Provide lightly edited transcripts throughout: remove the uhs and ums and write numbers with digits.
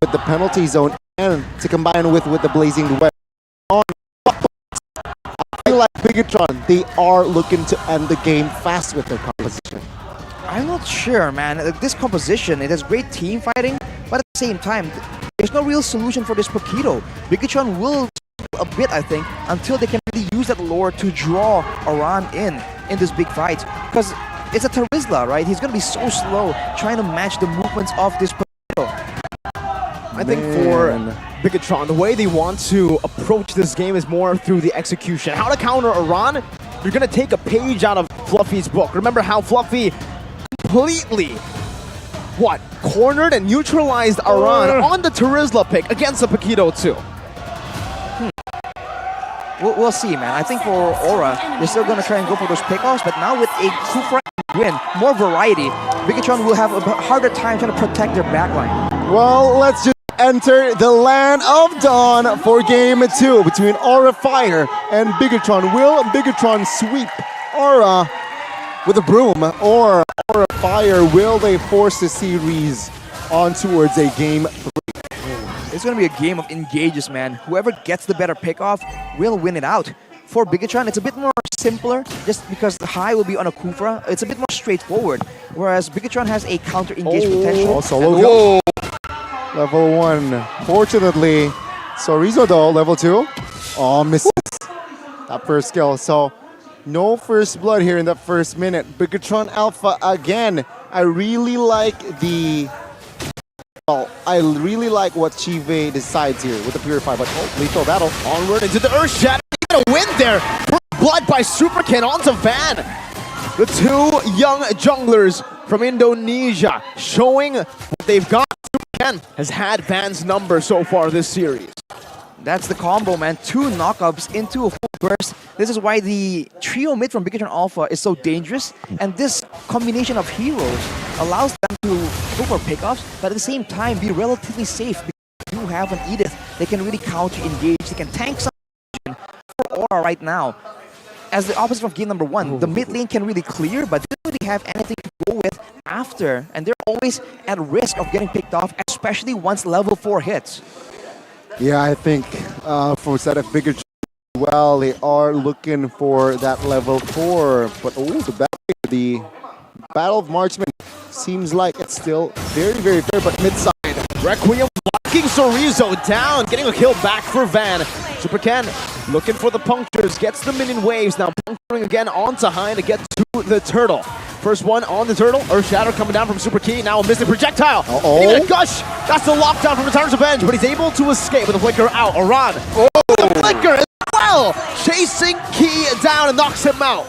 with the penalty zone and to combine with the blazing duet. I feel like Bigatron, they are looking to end the game fast with their composition. I'm not sure, man. This composition, it has great team fighting, but at the same time, there's no real solution for this Pokito. Bigatron will a bit, I think, until they can really use that lure to draw Aran in this big fight. Because it's a Terizla, right? He's going to be so slow trying to match the movements of this Pokito. I think for Bigatron, the way they want to approach this game is more through the execution. How to counter Aran? You're going to take a page out of Fluffy's book. Remember how Fluffy completely, cornered and neutralized Aran on the Terizla pick against the Pokito too. We'll see, man. I think for Aura, they're still going to try and go for those pickoffs, but now with a Kufra win, more variety, Bigatron will have a harder time trying to protect their backline. Well, let's just enter the land of dawn for game 2 between AURAfire and Bigatron. Will Bigatron sweep Aura with a broom, or AURAfire, will they force the series on towards a game 3? It's going to be a game of engages, man. Whoever gets the better pickoff will win it out. For Bigatron, it's a bit more simpler, just because the high will be on a Kufra. It's a bit more straightforward, whereas Bigatron has a counter-engage potential. Solo level 1. Fortunately, Sorizo though, level 2. Oh, misses that first skill. So, no first blood here in that first minute. Bigatron Alpha again. I really like what Chive decides here with the Purify, but lethal battle. Onward into the Earth Shatter. Get a win there. Blood by Superkin onto Van. The two young junglers from Indonesia showing what they've got. Superkin has had Van's number so far this series. That's the combo, man. 2 knockups into a full burst. This is why the trio mid from Bigatron Alpha is so dangerous. And this combination of heroes allows them to go for pickoffs, but at the same time be relatively safe. Because you have an Edith, they can really counter-engage. They can tank some for Aura right now. As the opposite of game number 1, the mid lane can really clear, but they don't really have anything to go with after. And they're always at risk of getting picked off, especially once level 4 hits. Yeah, I think for set of Bigatron, well, they are looking for that level 4. But the Battle of Marksman seems like it's still very, very fair, but mid-side. Requiem locking Sorizo down, getting a kill back for Van. Superkin looking for the punctures, gets the minion waves, now puncturing again onto Hein to get to the turtle. First one on the turtle, Earth Shatter coming down from Super Key, now a mystic projectile. Even a gush, that's the lockdown from Returns Revenge, but he's able to escape with the flicker out. Aran, the flicker as well, chasing Key down and knocks him out.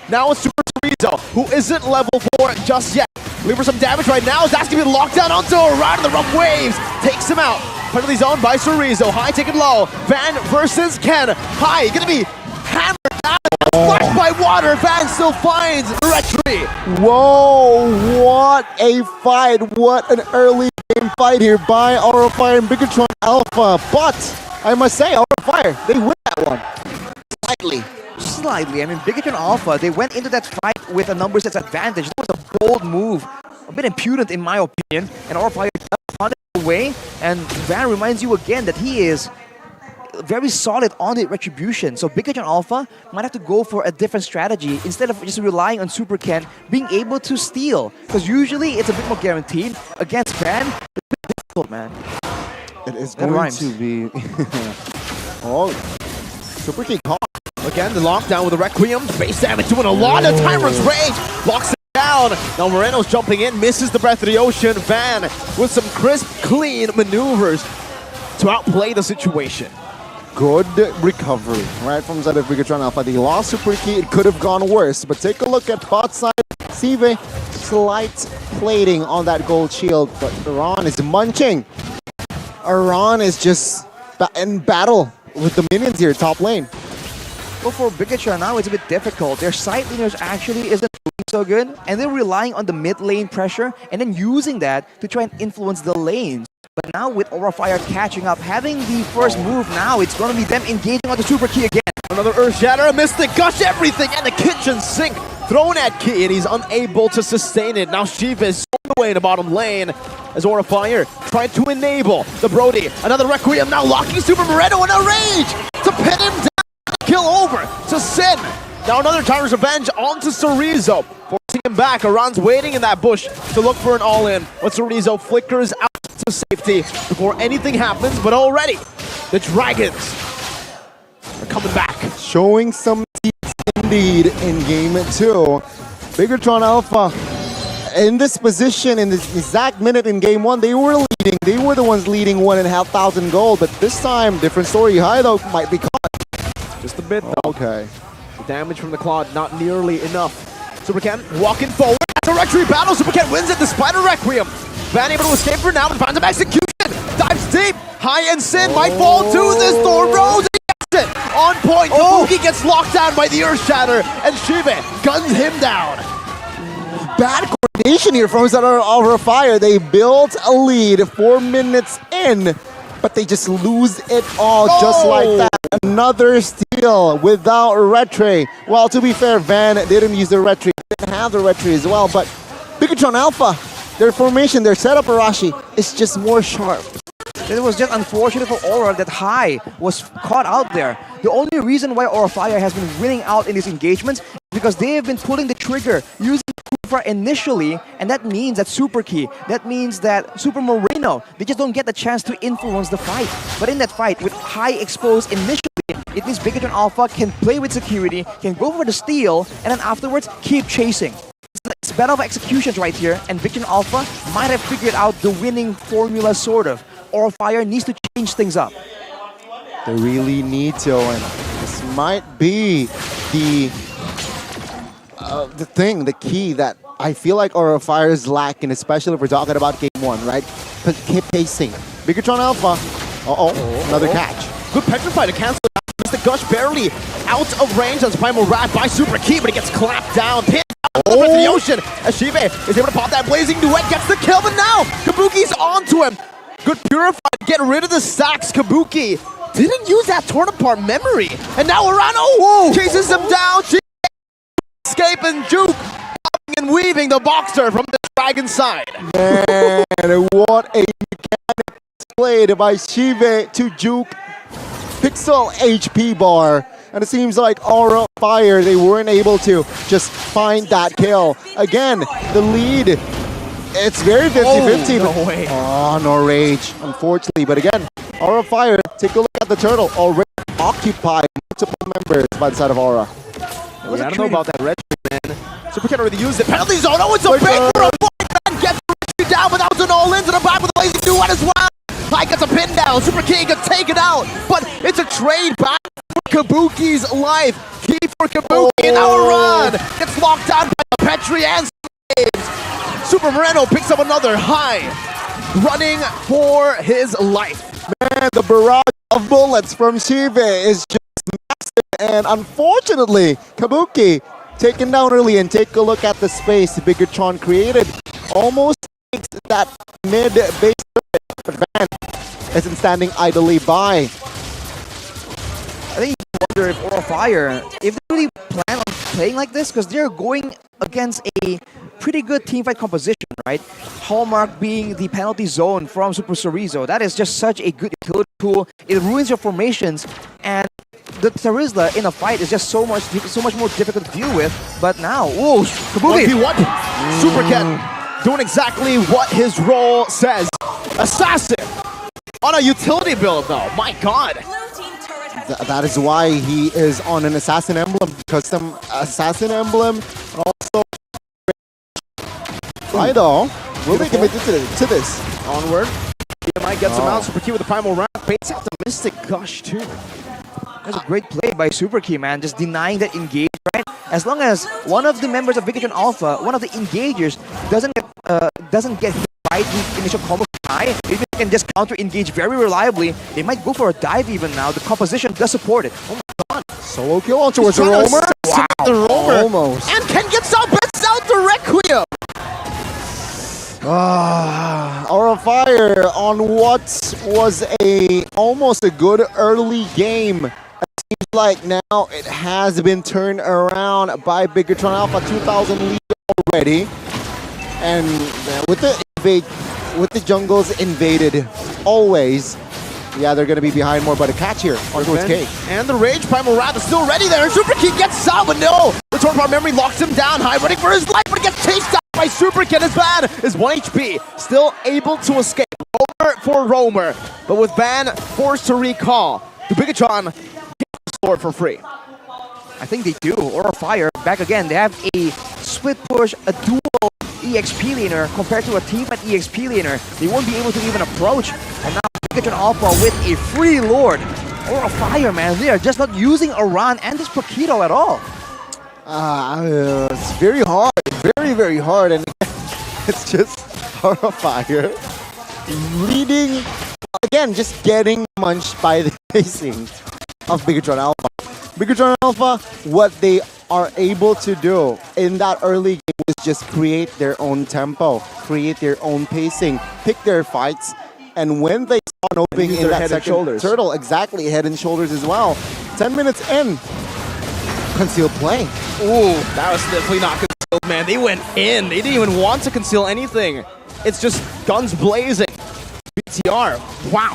Now it's Super Sorizo, who isn't level 4 just yet. Looking for some damage right now, is asking to be locked down onto Aran, the rough waves, takes him out. Penalty zone by Sorizo, High taken low, Van versus Ken. High gonna be hammered down, flushed by water, Van still finds retreat. Whoa, what a fight, what an early game fight here by AURAfire and Bigatron Alpha. But I must say, AURAfire, they win that one. Slightly. I mean, Bigatron Alpha, they went into that fight with a numbers that's advantage. That was a bold move, a bit impudent in my opinion, and AURAfire found it away, and Van reminds you again that he is very solid on the retribution. So Bigatron Alpha might have to go for a different strategy instead of just relying on Super Ken being able to steal, because usually it's a bit more guaranteed. Against Van, it's a bit difficult, man. It is going to be... Super King caught. Again, the lockdown with the Requiem, base damage doing a lot of Timer's Rage, locks it down. Now Moreno's jumping in, misses the Breath of the Ocean. Van with some crisp, clean maneuvers to outplay the situation. Good recovery, right from side of Bigatron Alpha. They lost Super Key, it could have gone worse, but take a look at bot side. Sive, slight plating on that gold shield, but Aran is munching. Aran is just in battle with the minions here, top lane. Well, for Bigatron now, it's a bit difficult. Their side laners actually isn't doing so good, and they're relying on the mid lane pressure and then using that to try and influence the lanes. But now with AURAfire catching up, having the first move now, it's going to be them engaging on the Super Key again. Another Earth Shatter, a Mystic Gush, everything, and the kitchen sink thrown at Key, and he's unable to sustain it. Now Shiva is away in the bottom lane. as AURAfire tried to enable the Brody. Another Requiem now locking Super Moreno in a rage to pin him down. Kill over to Sin. Now another Tyrant's Revenge onto Chorizo, forcing him back. Aran's waiting in that bush to look for an all-in, but Chorizo flickers out to safety before anything happens, but already the Dragons are coming back. Showing some teeth indeed in game 2. Biggitron Alpha in this position, in this exact minute in game 1, they were leading. They were the ones leading 1,500 gold, but this time, different story. Hydo might be caught. Just a bit though. Okay. The damage from the Claw not nearly enough. Superken walking forward. That's a Rectory battle. Superken wins it despite a Requiem. Van able to escape for now and finds him execution. Dives deep. High and Sin might fall to this Thorn Rose. On point, Kabuki gets locked down by the Earth Shatter, and Shive guns him down. Bad coordination here from AURAfire. They built a lead 4 minutes in, but they just lose it all just like that. Another steal without Retray. Well, to be fair, Van didn't use the Retray, didn't have the Retray as well, but Biggitron Alpha, their formation, their setup, Arashi, is just more sharp. It was just unfortunate for Aura that High was caught out there. The only reason why AURAfire has been winning out in these engagements is because they have been pulling the trigger using Kufa initially, and that means that Super Key, that means that Super Moreno, they just don't get the chance to influence the fight. But in that fight, with High exposed initially, it means Biggitron Alpha can play with security, can go for the steal, and then afterwards keep chasing. It's better of executions right here, and Biggitron Alpha might have figured out the winning formula sort of. AURAfire needs to change things up. They really need to, and this might be the the key that I feel like AURAfire is lacking, especially if we're talking about game 1, right? But keep pacing. Biggitron Alpha. Another catch. Good Petrify to cancel it out. Mr. Gush barely out of range as Primal Rat by Super Key, but he gets clapped down. Pinned down to the ocean as Shive is able to pop that Blazing Duet, gets the kill, but now Kabuki's onto him. Good Purify to get rid of the stacks. Kabuki didn't use that torn apart memory. And now Arano chases him down. Escape and Juke, popping and weaving the Boxer from the Dragon side. Man, what a mechanic played by Shive to Juke. Pixel HP bar. And it seems like AURAfire, they weren't able to just find that kill. Again, the lead. It's very 50-50. No way. Oh, no rage, unfortunately. But again, AURAfire, take a look at the turtle. Already occupied multiple members by the side of Aura. I don't know about that red man. Super can't really use the penalty zone. Oh, it's a big for a point. Man gets the down, but that was an all-in to the back with a Blazing Duet as well. High gets a pin down. Super King can take it out, but it's a trade back for Kabuki's life. Key for Kabuki, and now a run. Gets locked down by the Petri and Super Moreno picks up another High, running for his life. Man, the barrage of bullets from Shive is just massive, and unfortunately, Kabuki taken down early. And take a look at the space Biggitron created. Almost takes that mid-base, but Van isn't standing idly by. I think you wonder if AURAfire, if they really plan on playing like this, because they're going against a pretty good teamfight composition, right? Hallmark being the penalty zone from Super Chorizo. That is just such a good utility tool. It ruins your formations, and the Terizla in a fight is just so much more difficult to deal with. But now, whoa, Kabuki! Super Ken doing exactly what his role says. Assassin on a utility build, though. My God. That is why he is on an Assassin Emblem, custom Assassin Emblem, and also Raido. Will they commit to this? Onward. PMI gets him out. Super Key with the Primal Rat. Baits out the Mystic Gush, too. That's a great play by Super Key, man. Just denying that engage, right? As long as one of the members of Biggitron Alpha, one of the engagers, doesn't get hit by the initial combo high, if they can just counter engage very reliably, they might go for a dive even now. The composition does support it. Oh my God. Solo kill on towards the Roamer. Wow. The Roamer. Almost. And Ken gets out, bets out the Requiem. AURAfire on what was almost a good early game. It seems like now it has been turned around by Biggitron Alpha, 2,000 lead already. And with the invade with the jungles invaded, always, yeah, they're going to be behind more, but a catch here on towards K. And the Rage Primal Wrath is still ready there. Super King gets out, but no! The Torpor Memory locks him down high, running for his life, but he gets chased down by Super King. His Van is 1 HP, still able to escape. Roamer for Roamer, but with Van forced to recall, the Bigatron gets the sword for free. I think they do. AURAfire, back again. They have a split push, a dual EXP laner compared to a team at EXP laner. They won't be able to even approach. And now Bigatron Alpha with a free Lord. AURAfire, man, they are just not using Aran and this Paquito at all. It's very hard, very hard, and it's just AURAfire leading, again, just getting munched by the pacing of Bigatron Alpha. Bigatron Alpha, what they are able to do in that early game is just create their own tempo, create their own pacing, pick their fights, and when they saw an opening in that second turtle, exactly, head and shoulders as well. 10 minutes in, concealed play. Ooh, that was definitely not concealed, man. They went in. They didn't even want to conceal anything. It's just guns blazing. BTR, wow.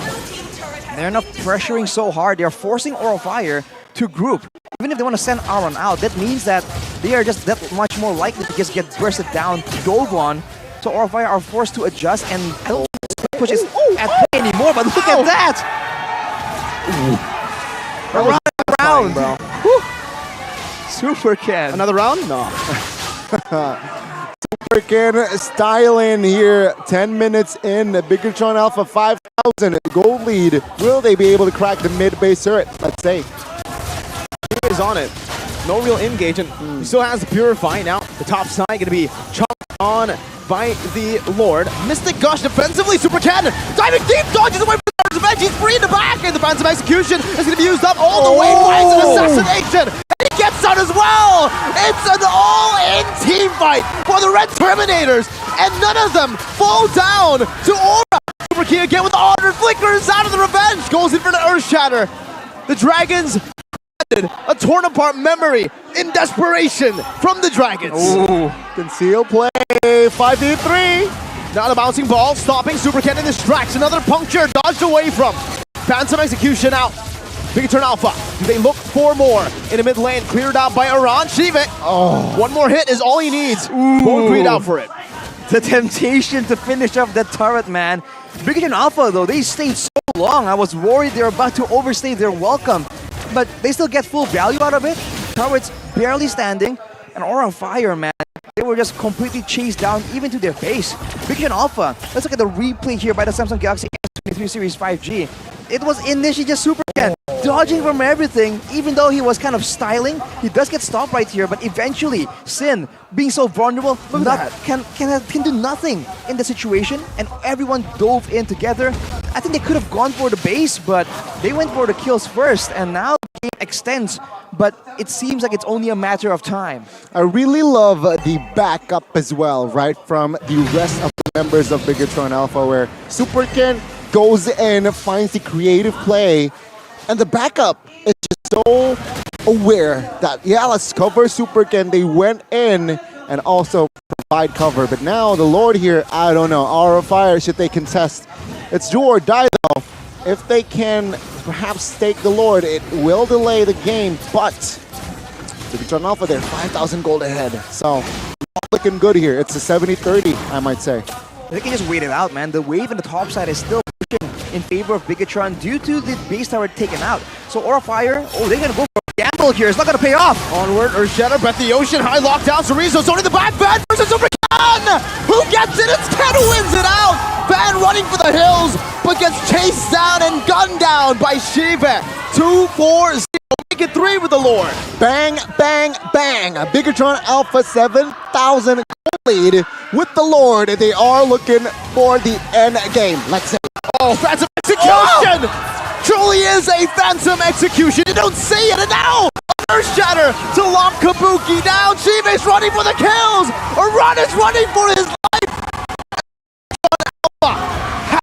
They're not pressuring so hard. They're forcing AURAfire to group. Even if they want to send Aron out, that means that they are just that much more likely to just get bursted down, dove on. So AURAfire are forced to adjust, and I don't think this push is at play anymore, but look at that! Around, bro. Super Ken. Another round? No. Super Ken styling here, 10 minutes in, Bigatron Alpha 5,000 gold lead. Will they be able to crack the mid base turret? Let's say. He is on it. No real engage, and he still has the Purify. Now the top side going to be chopped on by the Lord. Mystic Gush defensively, Super Ken diving deep, dodges away from the Revenge. He's free in the back, and the Phantom Execution is going to be used up all the way. Finds an assassination, and he gets out as well. It's an all-in team fight for the Red Terminators, and none of them fall down to Aura. Super King again with the Honor, flickers out of the Revenge, goes in for the Earth Shatter. The Dragons a torn apart memory in desperation from the Dragons. Ooh, conceal play, 5v3. Now the bouncing ball, stopping Super Ken in this tracks. Another puncture dodged away from. Phantom Execution out. Bigatron Alpha, do they look for more in the mid lane? Cleared out by Aran. Shiva. Oh. One more hit is all he needs. Won't greed out for it. The temptation to finish off that turret, man. Bigatron Alpha, though, they stayed so long. I was worried they were about to overstay their welcome. But they still get full value out of it. Turrets barely standing. And AURAfire, man, they were just completely chased down even to their base. Bigatron Alpha, let's look at the replay here by the Samsung Galaxy S23 Series 5G. It was initially just Super Ken dodging from everything, even though he was kind of styling. He does get stopped right here, but eventually, Sin, being so vulnerable, can do nothing in the situation, and everyone dove in together. I think they could have gone for the base, but they went for the kills first, and now the game extends, but it seems like it's only a matter of time. I really love the backup as well, right, from the rest of the members of Bigatron Alpha, where Super Ken goes in, finds the creative play, and the backup is just so aware that, yeah, let's cover Super Ken. They went in and also provide cover. But now the Lord here, I don't know, AURAfire, should they contest? It's do or die, though. If they can perhaps take the Lord, it will delay the game, but Bigatron Alpha, they're 5,000 gold ahead. So, not looking good here. It's a 70-30, I might say. They can just wait it out, man. The wave in the top side is still pushing in favor of Bigatron due to the base tower taken out. So AURAfire, they're going to go for a gamble here. It's not going to pay off. Onward, Earthshatter, Breath of the Ocean, high lockdown. Chorizo's only the back. Van versus Super Ken! Who gets it? It's Ken who wins it out! Van running for the hills, but gets chased down and gunned down by Shiva. 2-4-0. Make it 3 with the Lord. Bang, bang, bang. Bigatron Alpha 7,000 gold lead with the Lord. They are looking for the end game. Let's say. Oh, Phantom Execution! Truly is a Phantom Execution. You don't see it, and now Earthshatter to lock Kabuki down. Shiva's running for the kills. Aran is running for his